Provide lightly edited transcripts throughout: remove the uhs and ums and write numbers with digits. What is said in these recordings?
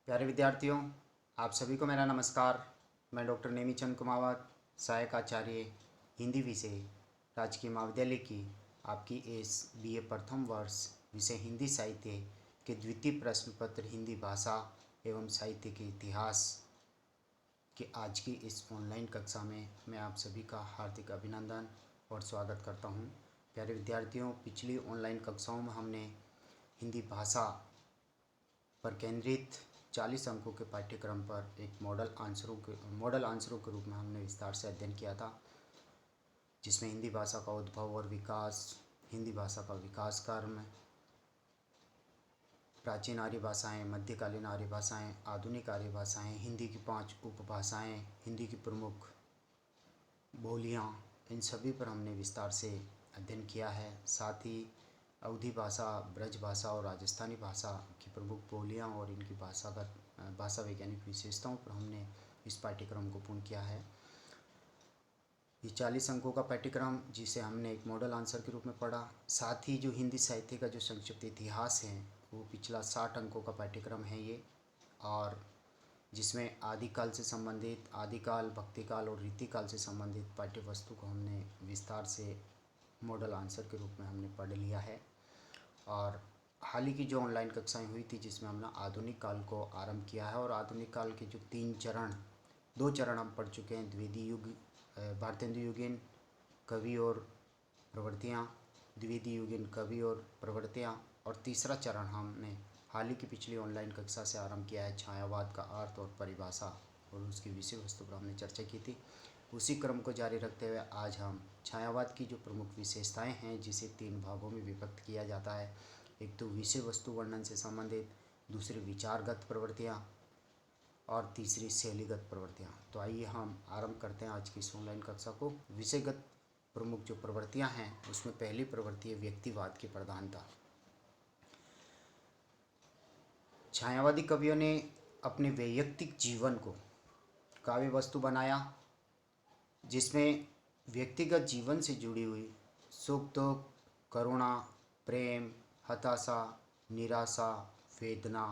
प्यारे विद्यार्थियों, आप सभी को मेरा नमस्कार। मैं डॉक्टर नेमीचंद कुमावत, सहायक आचार्य हिंदी विषय, राजकीय महाविद्यालय की आपकी इस बीए प्रथम वर्ष विषय हिंदी साहित्य के द्वितीय प्रश्न पत्र हिंदी भाषा एवं साहित्य के इतिहास के आज की इस ऑनलाइन कक्षा में मैं आप सभी का हार्दिक अभिनंदन और स्वागत करता हूं। प्यारे विद्यार्थियों, पिछली ऑनलाइन कक्षाओं में हमने हिंदी भाषा पर केंद्रित 40 अंकों के पाठ्यक्रम पर एक मॉडल आंसरों के रूप में हमने विस्तार से अध्ययन किया था, जिसमें हिंदी भाषा का उद्भव और विकास, हिंदी भाषा का विकास क्रम, प्राचीन आर्य भाषाएं, मध्यकालीन आर्य भाषाएं, आधुनिक आर्य भाषाएं, हिंदी की 5 उपभाषाएं, हिंदी की प्रमुख बोलियां, इन सभी पर हमने विस्तार से अध्ययन किया है। साथ ही अवधी भाषा, ब्रज भाषा और राजस्थानी भाषा की प्रमुख बोलियां और इनकी भाषा वैज्ञानिक विशेषताओं पर हमने इस पाठ्यक्रम को पूर्ण किया है। ये 40 अंकों का पाठ्यक्रम, जिसे हमने एक मॉडल आंसर के रूप में पढ़ा। साथ ही जो हिंदी साहित्य का जो संक्षिप्त इतिहास है, वो पिछला 60 अंकों का पाठ्यक्रम है ये, और जिसमें आदिकाल से संबंधित, आदिकाल, भक्तिकाल और रीतिकाल से संबंधित पाठ्य वस्तु को हमने विस्तार से मॉडल आंसर के रूप में हमने पढ़ लिया है। और हाल ही की जो ऑनलाइन कक्षाएं हुई थी, जिसमें हमने आधुनिक काल को आरंभ किया है, और आधुनिक काल के जो 2 चरण हम पढ़ चुके हैं। द्विवेदी युग, भारतेंदु युगीन कवि और प्रवृत्तियाँ, द्विवेदी युगीन कवि और प्रवृत्तियाँ, और तीसरा चरण हमने हाल ही की पिछली ऑनलाइन कक्षा से आरंभ किया है, छायावाद का अर्थ और परिभाषा और उसकी विषय वस्तु पर हमने चर्चा की थी। उसी क्रम को जारी रखते हुए आज हम छायावाद की जो प्रमुख विशेषताएं हैं, जिसे 3 भागों में विभक्त किया जाता है। एक तो विषय वस्तु वर्णन से संबंधित, दूसरी विचारगत प्रवृत्तियाँ, और तीसरी शैलीगत प्रवृत्तियाँ। तो आइए हम आरंभ करते हैं आज की इस ऑनलाइन कक्षा को। विषयगत प्रमुख जो प्रवृत्तियाँ हैं, उसमें पहली प्रवृत्ति है व्यक्तिवाद की प्रधानता। छायावादी कवियों ने अपने वैयक्तिक जीवन को काव्य वस्तु बनाया, जिसमें व्यक्तिगत जीवन से जुड़ी हुई सुख दुख, करुणा, प्रेम, हताशा, निराशा, वेदना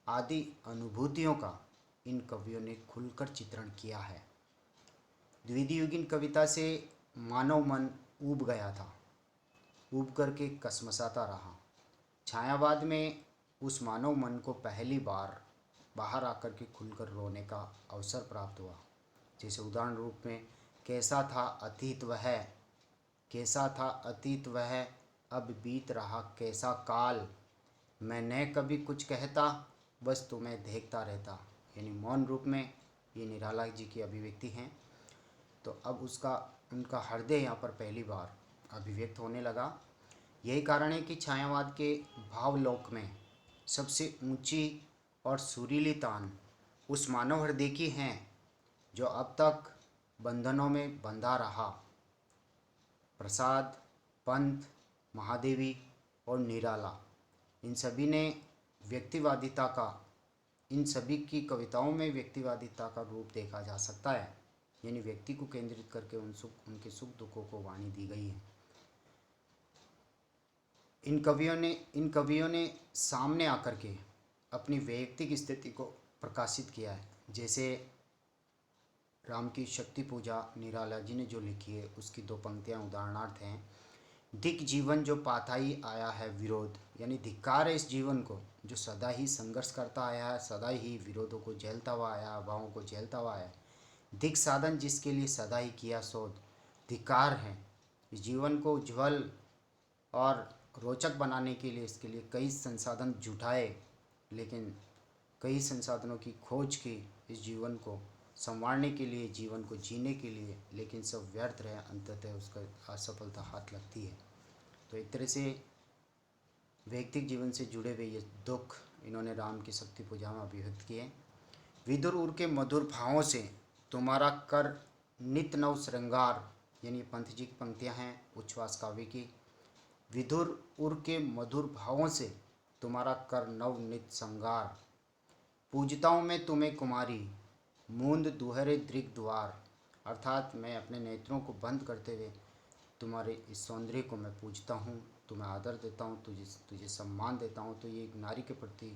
आदि अनुभूतियों का इन कवियों ने खुलकर चित्रण किया है। द्विवेदी युगीन कविता से मानव मन ऊब गया था, ऊब करके कसमसाता रहा। छायावाद में उस मानव मन को पहली बार बाहर आकर के खुलकर रोने का अवसर प्राप्त हुआ। जैसे उदाहरण रूप में, कैसा था अतीत वह, कैसा था अतीत वह, अब बीत रहा कैसा काल, मैं न कभी कुछ कहता, बस तुम्हें देखता रहता। यानी मौन रूप में ये निराला जी की अभिव्यक्ति हैं। तो अब उनका हृदय यहाँ पर पहली बार अभिव्यक्त होने लगा। यही कारण है कि छायावाद के भावलोक में सबसे ऊंची और सुरीली तान उस मानव हृदय की हैं जो अब तक बंधनों में बंधा रहा। प्रसाद, पंत, महादेवी और निराला, इन सभी की कविताओं में व्यक्तिवादिता का रूप देखा जा सकता है। यानी व्यक्ति को केंद्रित करके उनके सुख दुखों को वाणी दी गई है। इन कवियों ने सामने आकर के अपनी वैयक्तिक स्थिति को प्रकाशित किया है। जैसे राम की शक्ति पूजा निराला जी ने जो लिखी है, उसकी 2 पंक्तियां उदाहरणार्थ हैं। धिक जीवन जो पाता ही आया है विरोध, यानी धिक्कार है इस जीवन को जो सदा ही संघर्ष करता आया है, सदा ही विरोधों को झेलता हुआ आया, अभावों को झेलता हुआ आया। धिक साधन जिसके लिए सदा ही किया शोध, धिक्कार है इस जीवन को उज्ज्वल और रोचक बनाने के लिए, इसके लिए कई संसाधन जुटाए, लेकिन कई संसाधनों की खोज की इस जीवन को संवारने के लिए, जीवन को जीने के लिए, लेकिन सब व्यर्थ रहे, अंततः उसका असफलता हाथ लगती है। तो एक तरह से वैयक्तिक जीवन से जुड़े हुए ये दुख इन्होंने राम की शक्ति पूजा में अभिव्यक्त किए। विदुर उर के मधुर भावों से तुम्हारा कर नित नव श्रृंगार, यानी पंत जी की पंक्तियाँ हैं उच्छ्वास काव्य की। विदुर उर के मधुर भावों से तुम्हारा कर नव नित श्रृंगार, पूजता हूँ मैं तुम्हें कुमारी, मूंद दुहरे दृग द्वार। अर्थात मैं अपने नेत्रों को बंद करते हुए तुम्हारे इस सौंदर्य को मैं पूजता हूँ, तुम्हें आदर देता हूँ, तुझे सम्मान देता हूँ। तो ये एक नारी के प्रति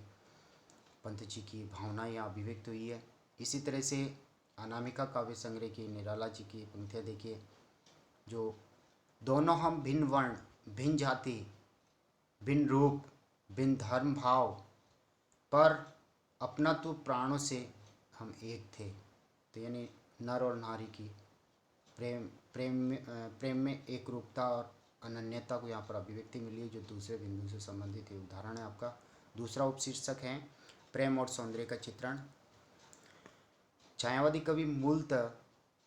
पंत जी की भावना यहाँ अभिव्यक्त हुई है। इसी तरह से अनामिका काव्य संग्रह की निराला जी की पंक्तियाँ देखिए, जो दोनों हम भिन्न वर्ण, भिन्न जाति, भिन्न रूप, भिन्न धर्म भाव, पर अपना तो प्राणों से हम एक थे। तो यानी नर और नारी की प्रेम में एक रूपता और अनन्यता को यहाँ पर अभिव्यक्ति मिली है, जो दूसरे बिंदु से संबंधित है। उदाहरण है आपका दूसरा उपशीर्षक है प्रेम और सौंदर्य का चित्रण। छायावादी कवि मूलतः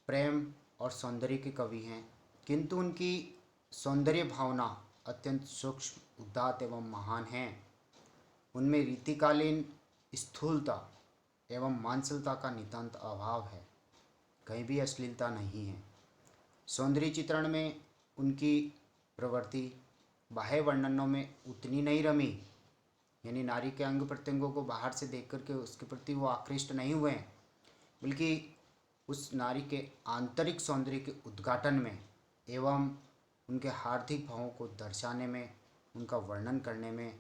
प्रेम और सौंदर्य के कवि हैं, किंतु उनकी सौंदर्य भावना अत्यंत सूक्ष्म, उदात्त एवं महान है। उनमें रीतिकालीन स्थूलता एवं मांसलता का नितांत अभाव है, कहीं भी अश्लीलता नहीं है। सौंदर्य चित्रण में उनकी प्रवृत्ति बाह्य वर्णनों में उतनी नहीं रमी, यानी नारी के अंग प्रत्यंगों को बाहर से देख करके उसके प्रति वो आकृष्ट नहीं हुए, बल्कि उस नारी के आंतरिक सौंदर्य के उद्घाटन में एवं उनके हार्दिक भावों को दर्शाने में, उनका वर्णन करने में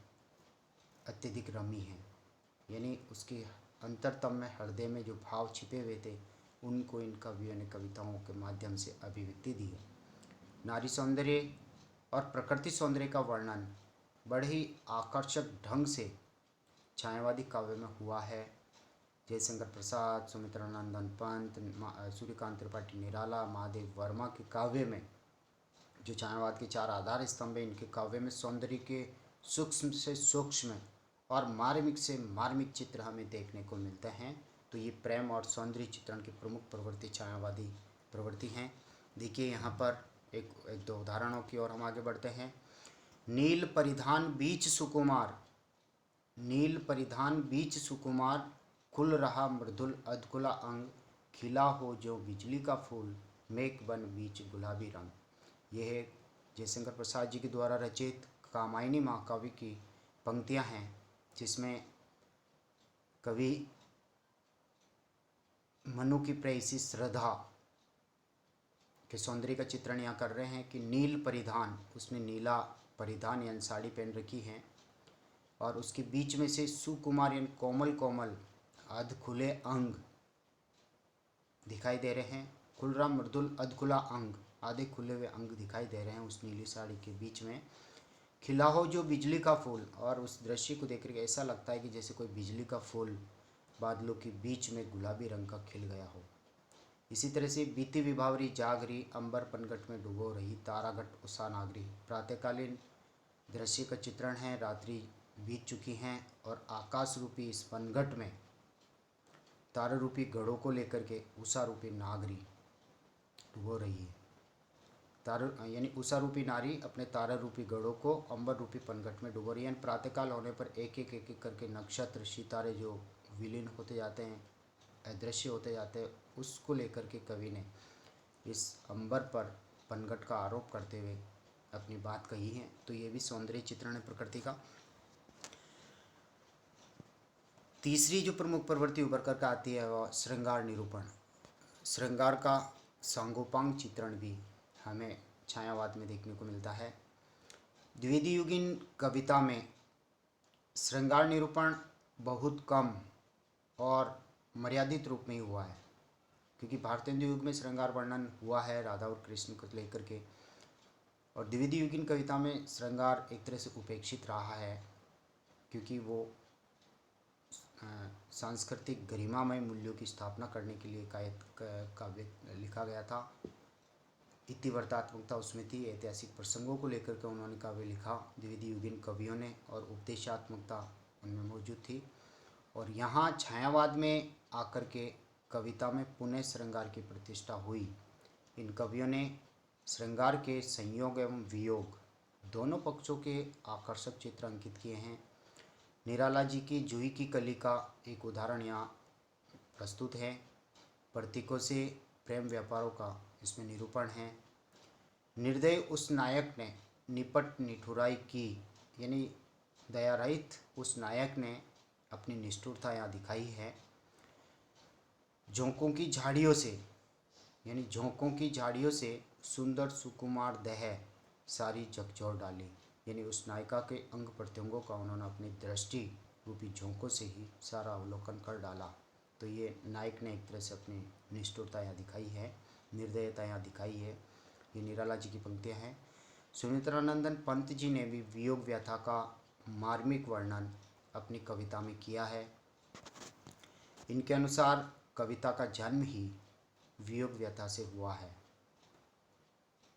अत्यधिक रमी है। यानी उसकी अंतरतम में, हृदय में जो भाव छिपे हुए थे, उनको इन कवियों ने कविताओं के माध्यम से अभिव्यक्ति दी है। नारी सौंदर्य और प्रकृति सौंदर्य का वर्णन बड़े ही आकर्षक ढंग से छायावादी काव्य में हुआ है। जयशंकर प्रसाद, सुमित्रानंदन पंत, सूर्यकांत त्रिपाठी निराला, महादेव वर्मा के काव्य में जो छायावाद के चार आधार स्तंभ हैं, इनके काव्य में सौंदर्य के सूक्ष्म से सूक्ष्म और मार्मिक से मार्मिक चित्र हमें देखने को मिलते हैं। तो ये प्रेम और सौंदर्य चित्रण की प्रमुख प्रवृत्ति छायावादी प्रवृत्ति हैं। देखिए यहाँ पर एक दो उदाहरणों की ओर हम आगे बढ़ते हैं। नील परिधान बीच सुकुमार, नील परिधान बीच सुकुमार, खुल रहा मृदुल अधकुला अंग, खिला हो जो बिजली का फूल, मेघ बन बीच गुलाबी रंग। यह है जयशंकर प्रसाद जी के द्वारा रचित कामायनी महाकाव्य की पंक्तियां हैं, जिसमें कवि मनु की प्रेयसी श्रद्धा के सौंदर्य का चित्रण यहाँ कर रहे हैं कि नील परिधान, उसने नीला परिधान यानी साड़ी पहन रखी है, और उसके बीच में से सुकुमार यानी कोमल कोमल अध खुले अंग दिखाई दे रहे हैं। खुलरा मृदुल अधखुला अंग, आधे खुले हुए अंग दिखाई दे रहे हैं उस नीली साड़ी के बीच में। खिला हो जो बिजली का फूल, और उस दृश्य को देख कर ऐसा लगता है कि जैसे कोई बिजली का फूल बादलों के बीच में गुलाबी रंग का खिल गया हो। इसी तरह से बीती विभावरी जागरी, अंबर पनघट में डूबो रही, तारागट उषा नागरी। प्रातःकालीन दृश्य का चित्रण है, रात्रि बीत चुकी हैं और आकाश रूपी इस पनघट में तारा रूपी गढ़ों को लेकर के उषा रूपी नागरी डूबो रही है। तारा यानी उषा रूपी नारी अपने तारा रूपी गढ़ों को अंबर रूपी पनघट में डूबो रही है। प्रातःकाल होने पर एक एक करके नक्षत्र सितारे जो विलीन होते जाते हैं, अदृश्य होते जाते हैं, उसको लेकर के कवि ने इस अंबर पर पनघट का आरोप करते हुए अपनी बात कही है। तो ये भी सौंदर्य चित्रण है प्रकृति का। तीसरी जो प्रमुख प्रवृत्ति उभर कर आती है वह श्रृंगार निरूपण। श्रृंगार का सांगोपांग चित्रण भी हमें छायावाद में देखने को मिलता है। द्विवेदी युगीन कविता में श्रृंगार निरूपण बहुत कम और मर्यादित रूप में ही हुआ है, क्योंकि भारतेंदु युग में श्रृंगार वर्णन हुआ है राधा और कृष्ण को लेकर के, और द्विवेदी युगीन कविता में श्रृंगार एक तरह से उपेक्षित रहा है, क्योंकि वो सांस्कृतिक गरिमामय मूल्यों की स्थापना करने के लिए काव्य लिखा गया था। इतिवर्तात्मकता उसमें थी, ऐतिहासिक प्रसंगों को लेकर के उन्होंने काव्य लिखा द्विवेदी युगीन कवियों ने, और उपदेशात्मकता उनमें मौजूद थी। और यहाँ छायावाद में आकर के कविता में पुनः श्रृंगार की प्रतिष्ठा हुई। इन कवियों ने श्रृंगार के संयोग एवं वियोग दोनों पक्षों के आकर्षक चित्र अंकित किए हैं। निराला जी की जूही की कली का एक उदाहरण यहाँ प्रस्तुत है। प्रतीकों से प्रेम व्यापारों का इसमें निरूपण है। निर्दय उस नायक ने निपट निठुराई की, यानी दयारहित उस नायक ने अपनी निष्ठुरता यहाँ दिखाई है। झोंकों की झाड़ियों से, यानी झोंकों की झाड़ियों से सुंदर सुकुमार दह सारी झकझोर डाली, यानी उस नायिका के अंग प्रत्यंगों का उन्होंने अपनी दृष्टि रूपी झोंकों से ही सारा अवलोकन कर डाला। तो ये नायक ने एक तरह से अपनी निष्ठुरता यहाँ दिखाई है, निर्दयता यहाँ दिखाई है। ये निराला जी की पंक्तियाँ हैं। सुमित्रानंदन पंत जी ने भी वियोग व्यथा का मार्मिक वर्णन अपनी कविता में किया है। इनके अनुसार कविता का जन्म ही वियोग व्यथा से हुआ है।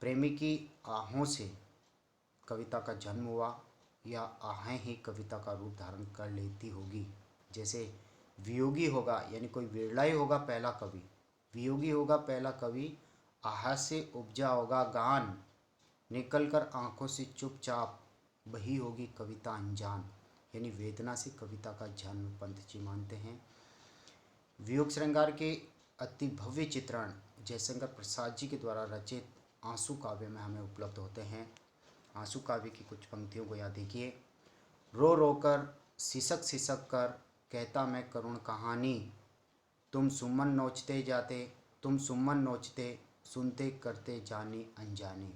प्रेमी की आहों से कविता का जन्म हुआ, या आहें ही कविता का रूप धारण कर लेती होगी। जैसे वियोगी होगा, यानी कोई विरला ही होगा पहला कवि, वियोगी होगा पहला कवि, आह से उपजा होगा गान, निकल कर आँखों से चुपचाप बही होगी कविता अनजान। यानी वेदना से कविता का जन्म पंत जी मानते हैं। वियोग श्रृंगार के अति भव्य चित्रण जयशंकर प्रसाद जी के द्वारा रचित आंसू काव्य में हमें उपलब्ध होते हैं। आंसू काव्य की कुछ पंक्तियों को याद देखिए। रो रो कर सिसक सिसक कर कहता मैं करुण कहानी, तुम सुमन नोचते जाते, तुम सुमन नोचते सुनते करते जानी अनजानी।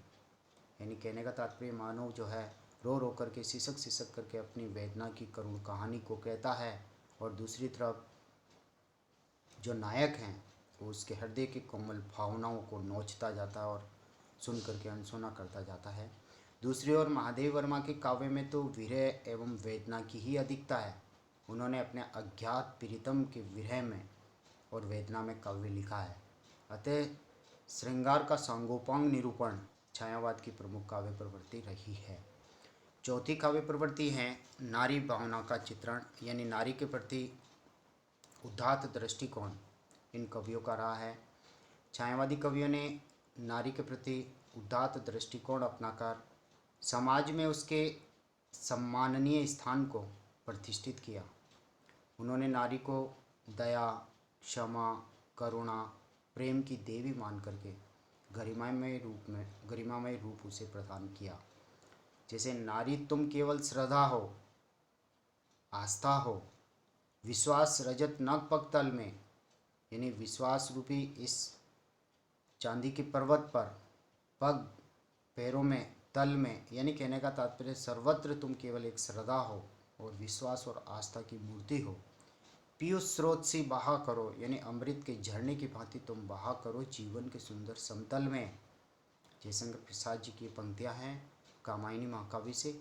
यानी कहने का तात्पर्य मानव जो है रो रो करके सिसक सिसक करके अपनी वेदना की करुण कहानी को कहता है, और दूसरी तरफ जो नायक हैं वो उसके हृदय की कोमल भावनाओं को नोचता जाता है और सुन करके अनसुना करता जाता है। दूसरी ओर महादेव वर्मा के काव्य में तो विरह एवं वेदना की ही अधिकता है। उन्होंने अपने अज्ञात प्रीतम के विरह में और वेदना में काव्य लिखा है। अतः श्रृंगार का सांगोपांग निरूपण छायावाद की प्रमुख काव्य प्रवृत्ति रही है। चौथी काव्य प्रवृत्ति है नारी भावना का चित्रण, यानी नारी के प्रति उदात्त दृष्टिकोण इन कवियों का रहा है। छायावादी कवियों ने नारी के प्रति उदात्त दृष्टिकोण अपनाकर समाज में उसके सम्माननीय स्थान को प्रतिष्ठित किया। उन्होंने नारी को दया, क्षमा, करुणा, प्रेम की देवी मान करके गरिमामय रूप उसे प्रदान किया। जैसे नारी तुम केवल श्रद्धा हो, आस्था हो, विश्वास रजत नग पगतल में, यानी विश्वास रूपी इस चांदी के पर्वत पर, पग पैरों में, तल में, यानी कहने का तात्पर्य सर्वत्र तुम केवल एक श्रद्धा हो और विश्वास और आस्था की मूर्ति हो। पीयूष स्रोत से बहा करो, यानी अमृत के झरने की भांति तुम बहा करो जीवन के सुंदर समतल में। जयशंकर प्रसाद जी की पंक्तियाँ हैं कामायनी महाकाव्य से।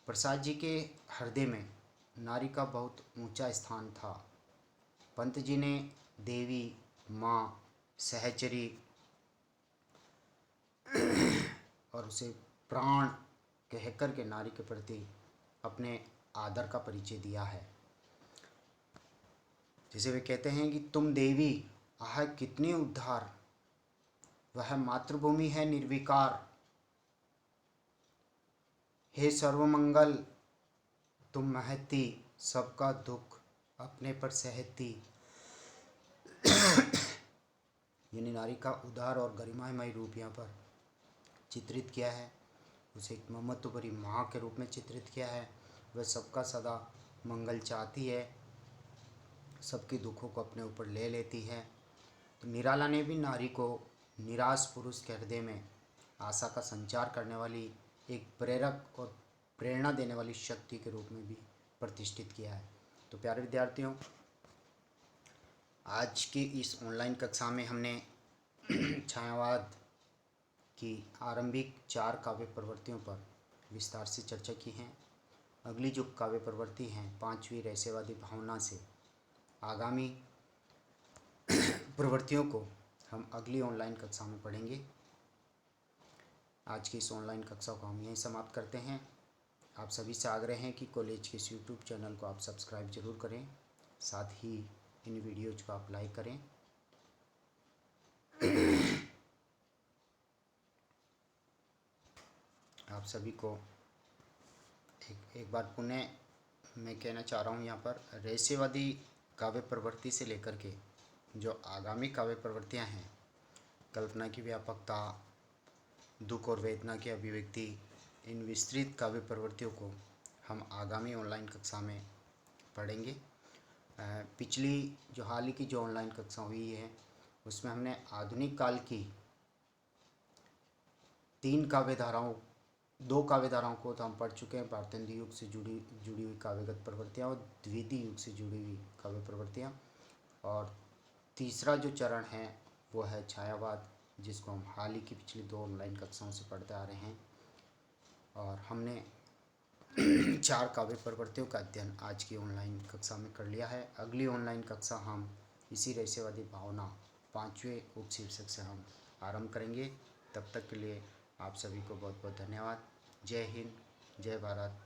प्रसाद जी के हृदय में नारी का बहुत ऊंचा स्थान था। पंत जी ने देवी, माँ, सहचरी और उसे प्राण कहकर के नारी के प्रति अपने आदर का परिचय दिया है। जैसे वे कहते हैं कि तुम देवी, आह कितनी उद्धार, वह मातृभूमि है निर्विकार, हे सर्वमंगल तुम महती, सबका दुख अपने पर सहती। यानी नारी का उदार और गरिमामय रूप यहाँ पर चित्रित किया है। उसे एक ममत्व भरी माँ के रूप में चित्रित किया है। वह सबका सदा मंगल चाहती है, सबके दुखों को अपने ऊपर ले लेती है। तो निराला ने भी नारी को निराश पुरुष के हृदय में आशा का संचार करने वाली एक प्रेरक और प्रेरणा देने वाली शक्ति के रूप में भी प्रतिष्ठित किया है। तो प्यारे विद्यार्थियों, आज की इस ऑनलाइन कक्षा में हमने छायावाद की आरंभिक 4 काव्य प्रवृत्तियों पर विस्तार से चर्चा की है। अगली जो काव्य प्रवृत्ति हैं 5वीं रहस्यवादी भावना से, आगामी प्रवृत्तियों को हम अगली ऑनलाइन कक्षा में पढ़ेंगे। आज की इस ऑनलाइन कक्षा को हम यहीं समाप्त करते हैं। आप सभी से आग्रह है कि कॉलेज के इस यूट्यूब चैनल को आप सब्सक्राइब जरूर करें, साथ ही इन वीडियोज को आप लाइक करें। आप सभी को एक बार पुनः मैं कहना चाह रहा हूँ यहाँ पर, रहस्यवादी काव्य प्रवृत्ति से लेकर के जो आगामी काव्य प्रवृत्तियाँ हैं, कल्पना की व्यापकता, दुख और वेदना की अभिव्यक्ति, इन विस्तृत काव्य प्रवृत्तियों को हम आगामी ऑनलाइन कक्षा में पढ़ेंगे। पिछली जो हाल ही की जो ऑनलाइन कक्षा हुई है उसमें हमने आधुनिक काल की 3 काव्य धाराओं दो काव्य धाराओं को तो हम पढ़ चुके हैं, भारतेंदु युग से जुड़ी हुई काव्यगत प्रवृत्तियाँ और द्विवेदी युग से जुड़ी हुई काव्य प्रवृत्तियाँ। और तीसरा जो चरण है वो है छायावाद, जिसको हम हाल ही की पिछली 2 ऑनलाइन कक्षाओं से पढ़ते आ रहे हैं। और हमने 4 काव्य प्रवृत्तियों का अध्ययन आज की ऑनलाइन कक्षा में कर लिया है। अगली ऑनलाइन कक्षा हम इसी रहस्यवादी भावना 5वें उपशीर्षक से हम आरंभ करेंगे। तब तक के लिए आप सभी को बहुत बहुत धन्यवाद। जय हिंद, जय भारत।